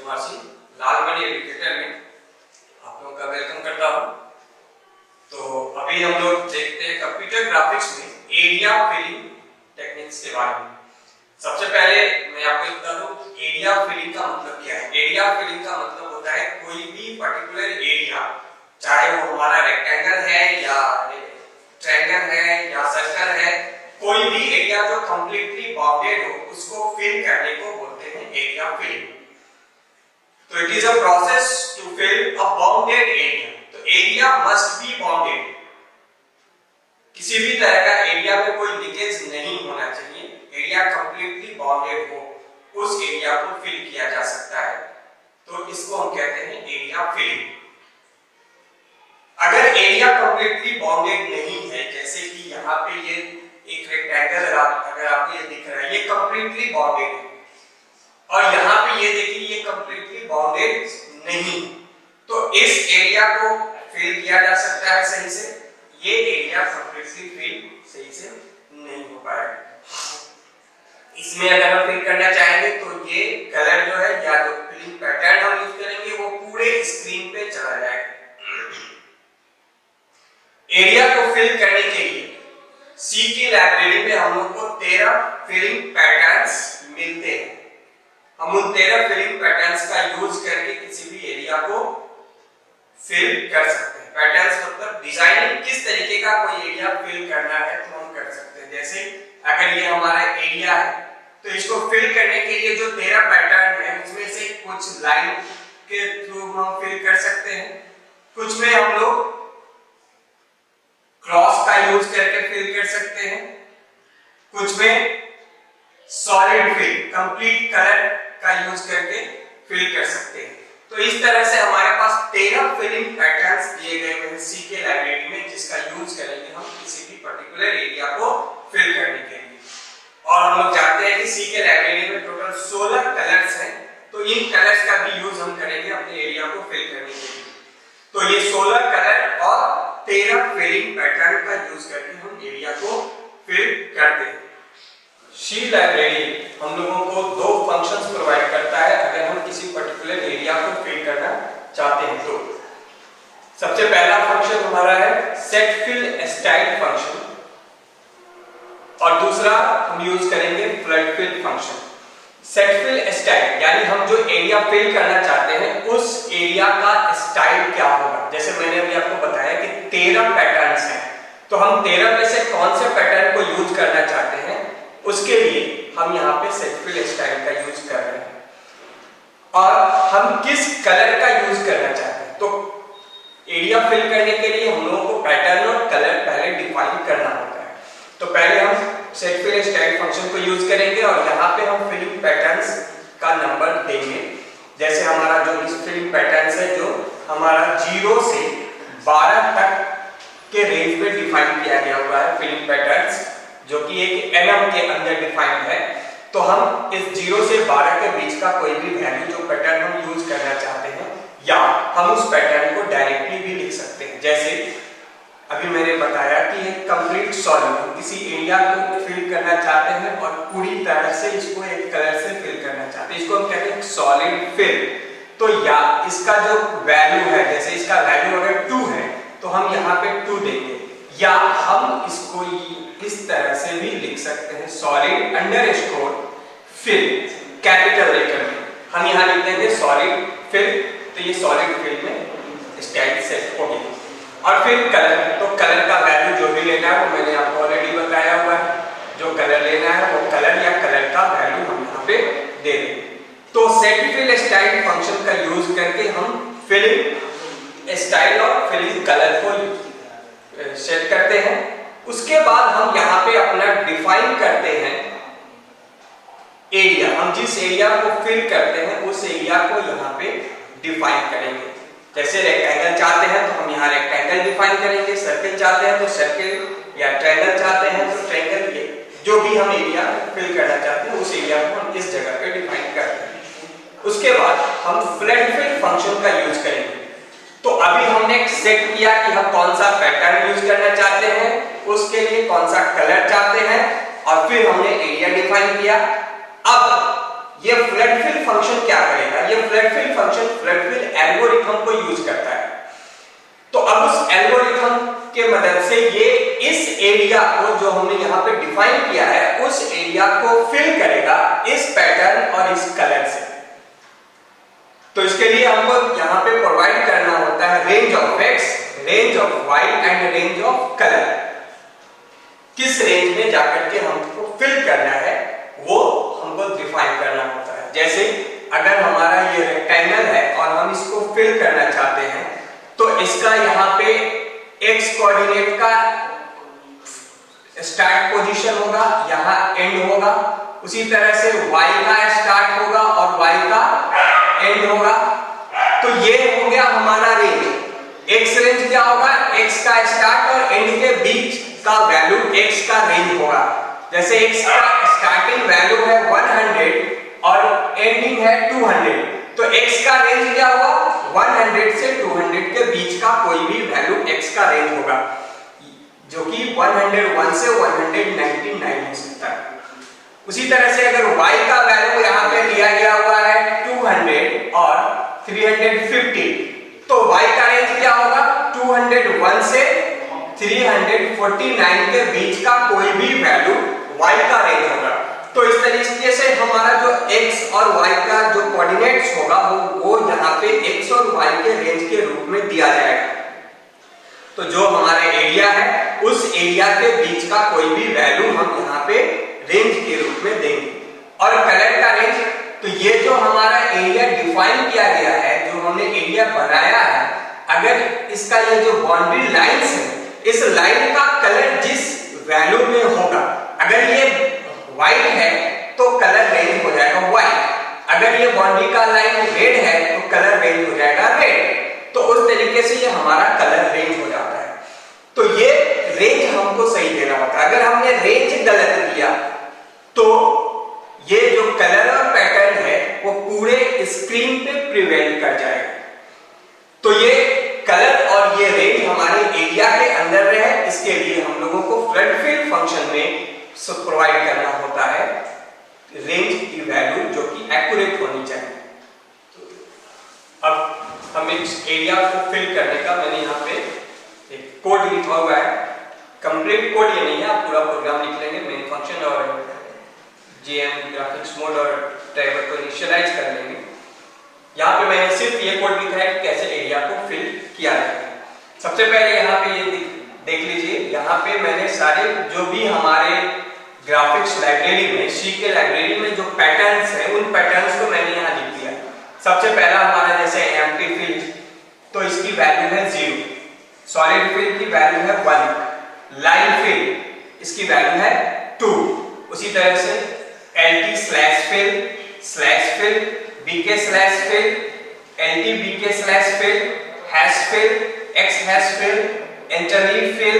Kumar Singh Lalmani educator में आप लोगों का वेलकम करता हूं। तो अभी हम लोग देखते हैं कंप्यूटर ग्राफिक्स में एरिया फिलिंग टेक्निक्स के बारे में। सबसे पहले मैं आपको बता दूं एरिया फिलिंग का मतलब क्या है। एरिया फिलिंग का मतलब होता है कोई भी पर्टिकुलर एरिया, चाहे वो हमारा रेक्टेंगल है या ट्रायंगल है या सर्कल है, कोई भी एरिया जो कंप्लीटली बाउंडेड हो उसको फिल करने को बोलते हैं एरिया फिलिंग। तो it is a process to fill a bounded area. तो एरिया मस्ट बी बाउंडेड, किसी भी तरह का एरिया में कोई लीकेज नहीं होना चाहिए। एरिया कंप्लीटली बाउंडेड हो, उस एरिया को फिल किया जा सकता है, तो इसको हम कहते हैं एरिया फिलिंग। अगर एरिया कंप्लीटली बाउंडेड नहीं है, जैसे कि यहाँ पे ये एक रेक्टेंगल अगर आपको ये दिख रहा है, ये कंप्लीटली बाउंडेड है, और यहाँ पे ये देखिए ये कंप्लीटली बाउंडेड नहीं, तो इस एरिया को फिल किया जा सकता है सही से। ये एरिया कंप्लीटली फिल सही से नहीं हो पाएगा। इसमें अगर हम फिल करना चाहेंगे तो ये कलर जो है या जो फिलिंग पैटर्न हम यूज करेंगे वो पूरे स्क्रीन पे चला जाएगा। एरिया को फिल करने के लिए सी की लाइब्रेरी में हम लोग को 13 फिलिंग पैटर्न्स मिलते हैं। हम उन 13 फिलिंग पैटर्न्स का यूज करके किसी भी एरिया को फिल कर सकते हैं। पैटर्न्स मतलब डिजाइनिंग, किस तरीके का कोई एरिया फिल करना है तो हम कर सकते हैं। जैसे अगर ये हमारा एरिया है तो इसको फिल करने के लिए जो 13 पैटर्न है उसमें से कुछ लाइन के थ्रू हम फिल कर सकते हैं, कुछ में हम लोग क्रॉस का यूज करके फिल कर सकते हैं, कुछ में सॉलिड फिल कंप्लीट कलर का यूज करके फिल कर सकते हैं। तो इस तरह से हमारे पास 13 फिलिंग पैटर्न्स दिए गए हैं सी के लाइब्रेरी में, जिसका यूज करेंगे हम किसी भी पर्टिकुलर एरिया को फिल करने के लिए। और हम लोग जानते हैं कि सी के लाइब्रेरी में टोटल 16 कलर्स हैं, तो इन कलर्स का भी यूज हम करेंगे अपने एरिया को फिल करने के लिए। तो ये 16 कलर और 13 फिलिंग पैटर्न का यूज करके हम एरिया को फिल करते हैं। सी लाइब्रेरी हम लोगों को 2 फंक्शंस प्रोवाइड करता है अगर हम किसी पर्टिकुलर एरिया को फिल करना चाहते हैं तो। सबसे पहला फंक्शन हमारा है सेट फिल स्टाइल फंक्शन, और दूसरा हम यूज करेंगे flood fill function. Set fill style यानी हम जो एरिया फिल करना चाहते हैं उस एरिया का स्टाइल क्या होगा। जैसे मैंने अभी आपको बताया कि 13 पैटर्न्स हैं, तो हम 13 में से कौन से पैटर्न को यूज करना चाहते हैं उसके लिए हम यहाँ पे सेट फिल स्टाइल का यूज कर रहे हैं, और हम किस कलर का यूज करना चाहते हैं। तो एरिया फिल करने के लिए हम लोगों को पैटर्न और कलर पहले डिफाइन करना होता है। तो पहले हम सेट फिल स्टाइल फंक्शन को यूज करेंगे और यहाँ पे हम फिलिंग पैटर्न्स का नंबर देंगे। जैसे हमारा जो फिलिंग पैटर्न्स है जो हमारा 0 से 12 तक के रेंज में डिफाइन किया गया हुआ है फिलिंग पैटर्न्स, जो कि एक mm के अंदर डिफाइंड है। तो हम इस 0 से 12 के बीच का कोई भी वैल्यू जो पैटर्न हम यूज करना चाहते हैं, या हम उस पैटर्न को डायरेक्टली भी लिख सकते हैं। जैसे अभी मैंने बताया कि एक कंप्लीट सॉलिड, हम किसी एरिया को फिल करना चाहते हैं और पूरी तरह से इसको एक कलर से फिल करना चाहते हैं, इसको हम कहते हैं सॉलिड फिल। तो या इसका जो वैल्यू है, जैसे इसका वैल्यू अगर 2 है तो हम यहाँ पे 2 देंगे, या हम इसको इस तरह से भी लिख सकते हैं solid underscore fill capital letter में हम यहाँ लिख देंगे सॉलिड फिल। तो ये सॉलिड फिल में स्टाइल सेट हो गई। और फिर कलर, तो कलर का वैल्यू जो भी लेना है वो मैंने आपको ऑलरेडी बताया हुआ है। जो कलर लेना है वो कलर या कलर का वैल्यू हम यहाँ पे दे देंगे। तो सेट फिल स्टाइल फंक्शन का यूज करके हम फिलिंग स्टाइल और फिलिंग कलर को सेट करते हैं। उसके बाद हम यहाँ पे अपना डिफाइन करते हैं एरिया। हम जिस एरिया को फिल करते हैं उस एरिया को यहाँ पे डिफाइन करेंगे। जैसे रेक्टेंगल चाहते हैं तो हम यहाँ रेक्टेंगल डिफाइन करेंगे, सर्कल चाहते हैं तो सर्कल, या ट्रायंगल चाहते हैं तो ट्रायंगल। ये जो भी हम एरिया फिल करना चाहते हैं उस एरिया को हम इस जगह पे डिफाइन करते हैं। उसके बाद हम फ्लड फिल फंक्शन का यूज करेंगे। तो अभी हमने सेट किया कि हम कौन सा पैटर्न यूज करना चाहते हैं, उसके लिए कौन सा कलर चाहते हैं, और फिर हमने एरिया डिफाइन किया। अब ये फ्लड फिल फंक्शन क्या करेगा, ये flood fill function flood fill algorithm को यूज करता है। तो अब उस एल्गोरिथम के मदद से ये इस एरिया को जो हमने यहाँ पे डिफाइन किया है उस एरिया को फिल करेगा इस पैटर्न और इस कलर से। तो इसके लिए हमको यहाँ पे प्रोवाइड करना होता है range of x, range of y and range of colour. किस रेंज में जाकर के हमको फिल करना है वो हमको डिफाइन करना होता है। जैसे अगर हमारा ये रेक्टेंगल है और हम इसको फिल करना चाहते हैं तो इसका यहाँ पे एक्स कोऑर्डिनेट का स्टार्ट पोजीशन होगा, यहाँ एंड होगा, उसी तरह से वाई का स्टार्ट होगा और वाई का एंड होगा। तो ये हो गया हमारा रेंज। एक्स रेंज क्या होगा, एक्स का स्टार्ट और एंड के बीच का वैल्यू एक्स का रेंज होगा। जैसे एक्स का स्टार्टिंग वैल्यू है 100 और एंडिंग है 200, तो एक्स का रेंज क्या होगा, 100 से 200 के बीच का कोई भी वैल्यू एक्स का रेंज होगा, जो कि 101 से 199 हो सकता है। उसी तरह से अगर y का वैल्यू यहाँ पे दिया गया हुआ है 200 और 350, तो y का रेंज क्या होगा, 201 से 349 के बीच का कोई भी वैल्यू y का रेंज होगा। तो इस तरीके से हमारा जो x और y का जो कोऑर्डिनेट्स होगा वो यहाँ पे x और y के रेंज के रूप में दिया जाएगा। तो जो हमारा एरिया है उस एरिया के बीच का कोई भी वैल्यू हम यहाँ पे रेंज के रूप में देंगे। और कलर का रेंज, तो ये जो हमारा एरिया डिफाइन किया गया है, जो हमने एरिया बनाया है, अगर इसका ये जो बाउंड्री लाइंस है, इस लाइन का कलर जिस वैल्यू में होगा, अगर ये व्हाइट है तो कलर रेंज हो जाएगा व्हाइट, अगर ये बाउंड्री का लाइन रेड है तो कलर रेंज हो जाएगा रेड। तो उस तरीके से ये हमारा कलर रेंज हो जाता है। तो ये रेंज हमको सही देना होता है। अगर हमने रेंज गलत दिया तो ये जो कलर और पैटर्न है वो पूरे स्क्रीन पे प्रिवेल कर जाएगा। तो ये कलर और ये रेंज हमारे एरिया के अंदर रहे, इसके लिए हम लोगों को फ्लड फिल फंक्शन में प्रोवाइड करना होता है रेंज की वैल्यू जो कि एक्यूरेट होनी चाहिए। अब हम इस एरिया को फिल करने का मैंने यहाँ पे एक कोड लिखा हुआ है। कंप्लीट कोड ये नहीं है, आप पूरा प्रोग्राम लिख लेंगे, मेन फंक्शन और जीएम ग्राफिक्स मोड और ड्राइवर को इनिशियलाइज कर लेंगे। यहाँ पे मैंने सिर्फ ये कोड लिखा है कि कैसे एरिया को फिल किया जाए। सबसे पहले यहाँ पे ये देख लीजिए, यहाँ पे मैंने सारे जो भी हमारे ग्राफिक्स लाइब्रेरी में, सी के लाइब्रेरी में जो पैटर्न्स है उन पैटर्न्स को मैंने यहाँ लिख दिया। सबसे पहला हमारा जैसे एम्प्टी फिल, तो इसकी वैल्यू है 0, सॉलिड फिल की वैल्यू है 1, लाइन फिल इसकी वैल्यू है 2, उसी तरह से LT slash fill, BK slash fill, LT BK slash fill, hash fill, X hash fill, interleave fill,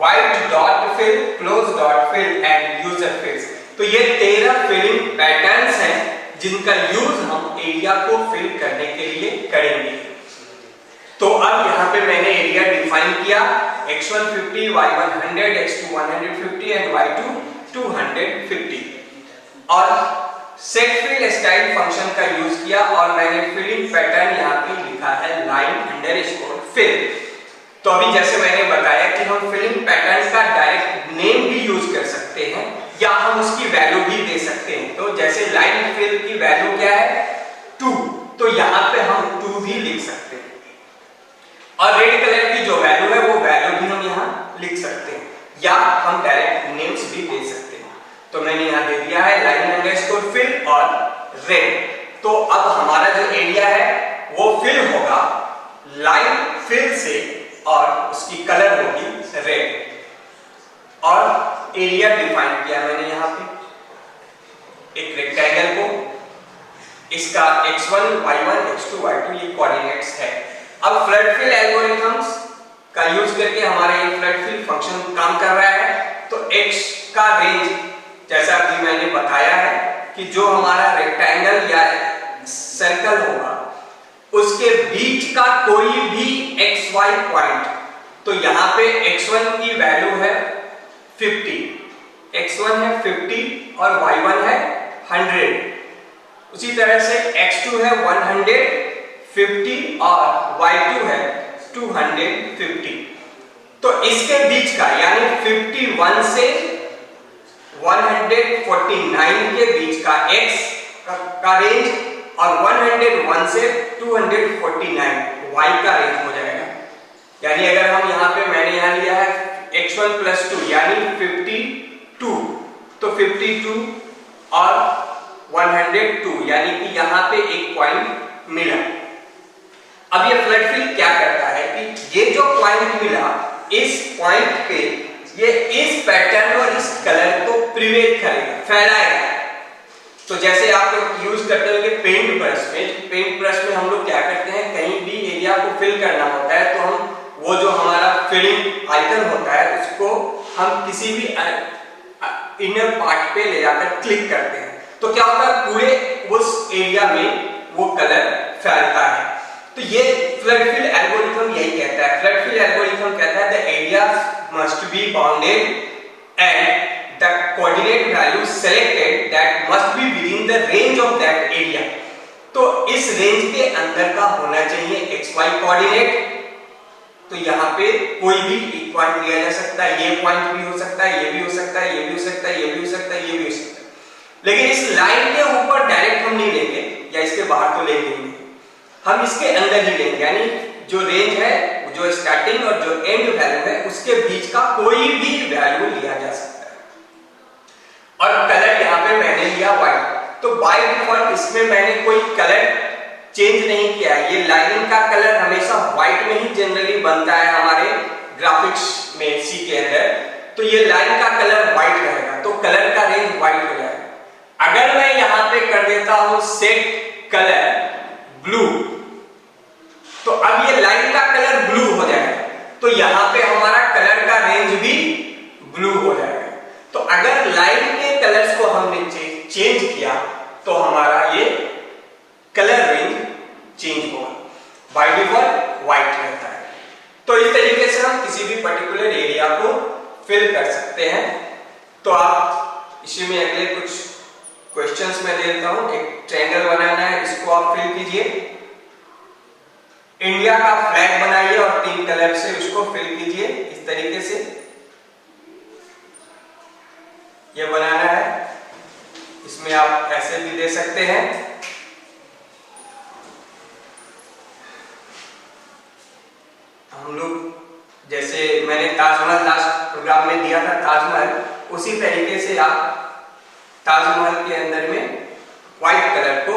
white dot fill, close dot fill and user fills. तो ये 13 filling patterns हैं जिनका use हम एरिया को फिल करने के लिए करेंगे। तो अब यहाँ पे मैंने एरिया डिफाइन किया, x1 50, y1 100, x2 150 and y2 250 और सेट फिल स्टाइल फंक्शन का यूज किया और मैंने फिलिंग पैटर्न यहाँ पे लिखा है लाइन अंडरस्कोर फिल। तो अभी जैसे मैंने बताया कि हम फिलिंग पैटर्न का डायरेक्ट नेम भी यूज कर सकते हैं या हम उसकी वैल्यू भी दे सकते हैं। तो जैसे लाइन फिल की वैल्यू क्या है 2, तो यहाँ पे हम 2 भी लिख सकते हैं और रेड कलर की जो वैल्यू है वो वैल्यू भी हम यहाँ लिख सकते हैं या हम डायरेक्ट नेम्स भी दे सकते हैं। तो मैंने यहाँ दे दिया है लाइन अंडरस्कोर फिल और रेड। तो अब हमारा जो एरिया है वो फिल होगा लाइन फिल से और उसकी कलर होगी रेड। और एरिया डिफाइन किया मैंने यहाँ पे एक रेक्टेंगल को, इसका x1 y1 x2 y2 ये कोऑर्डिनेट्स है। अब फ्लड फिल एल्गोरिथम्स का यूज करके हमारा ये फ्लड फिल फंक्शन काम कर रहा है। तो x का रेंज जैसा कि मैंने बताया है कि जो हमारा रेक्टेंगल या सर्कल होगा उसके बीच का कोई भी xy पॉइंट, तो यहाँ पे x1 की वैल्यू है 50, x1 है 50 और y1 है 100। उसी तरह से x2 है 150 और y2 है 250। तो इसके बीच का यानी 51 से 149 के बीच का x का रेंज और 101 से 249 y का रेंज हो जाएगा। यानी अगर हम यहाँ पे मैंने यहाँ लिया है x1 + 2 यानी 52, तो 52 और 102 यानी कि यहाँ पे एक पॉइंट मिला। अब ये फ्लड फिल क्या करता है कि ये जो पॉइंट मिला, इस पॉइंट पे ये इस पैटर्न और इस कलर को प्रिवेट करेगा, फैलाएगा। तो जैसे आप लोग यूज करते होंगे पेंट ब्रश में हम लोग क्या करते हैं, कहीं भी एरिया को फिल करना होता है तो हम वो जो हमारा फिलिंग आइकन होता है उसको हम किसी भी इनर पार्ट पे ले जाकर क्लिक करते हैं, तो क्या होता है पूरे उस एरिया में वो कलर फैलता है। तो ये फ्लड फिल एल्गोरिथम यही कहता है। फ्लड फिल एल्गोरिथम कहता है the area must be bounded and the coordinate value selected that must be within the range of that area. तो इस रेंज के अंदर का होना चाहिए xy कोऑर्डिनेट। तो यहाँ पे कोई भी एक पॉइंट लिया जा सकता है, ये पॉइंट भी हो सकता है, ये भी हो सकता है, ये भी हो सकता है, ये भी हो सकता है, ये भी हो सकता है। लेकिन इस लाइन के ऊपर डायरेक्ट हम नहीं लेंगे या इसके बाहर तो लेंगे नहीं, हम इसके अंदर ही लेंगे। यानी जो रेंज है, जो स्टार्टिंग और जो एंड वैल्यू है, उसके बीच का कोई भी वैल्यू लिया जा सकता है। और कलर यहाँ पे मैंने लिया व्हाइट। तो बाय डिफॉल्ट इसमें मैंने कोई कलर चेंज नहीं किया है। ये लाइनिंग का कलर हमेशा व्हाइट में ही जनरली बनता है हमारे ग्राफिक्स में सी के अंदर। तो ये लाइन का कलर व्हाइट रहेगा, तो कलर का रेंज व्हाइट हो जाएगा। अगर मैं यहाँ पे कर देता हूं सेट कलर ब्लू, तो अब ये लाइन का कलर ब्लू हो जाएगा, तो यहां पे हमारा कलर का रेंज भी ब्लू हो जाएगा। तो अगर लाइन के कलर्स को हमने चेंज किया तो हमारा ये कलर रेंज चेंज होगा। बाय डिफॉल्ट व्हाइट रहता है। तो इस तरीके से हम किसी भी पर्टिकुलर एरिया को फिल कर सकते हैं। तो आप इसी में अगले कुछ क्वेश्चंस में देता हूं। एक ट्रायंगल बनाना है, इसको आप फिल कीजिए। इंडिया का फ्लैग बनाइए और 3 कलर से उसको फिल कीजिए इस तरीके से। ये बनाना है, इसमें आप ऐसे भी दे सकते हैं। हम लोग जैसे मैंने ताजमहल लास्ट प्रोग्राम में दिया था ताजमहल, उसी तरीके से आप ताजमहल के अंदर में व्हाइट कलर को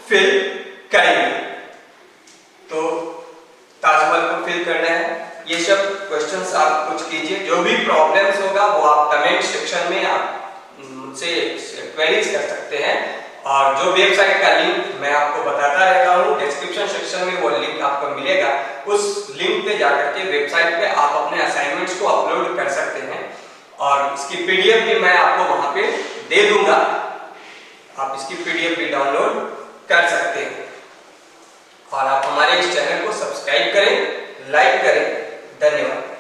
फिल करेंगे। तो ताजमहल को फिल करना है। ये सब क्वेश्चंस आप कुछ कीजिए। जो भी प्रॉब्लम्स होगा वो आप कमेंट सेक्शन में आप मुझसे क्वेरीज कर सकते हैं। और जो वेबसाइट का लिंक मैं आपको बताता रहता हूँ, डिस्क्रिप्शन सेक्शन में वो लिंक आपको मिलेगा। उस लिंक पे जाकर के वेबसाइट पे आप अपने असाइनमेंट्स को अपलोड कर सकते हैं और इसकी पीडीएफ भी मैं आपको वहां पे दे दूंगा। आप इसकी पीडीएफ भी डाउनलोड कर सकते हैं। और आप हमारे इस चैनल को सब्सक्राइब करें, लाइक करें। धन्यवाद।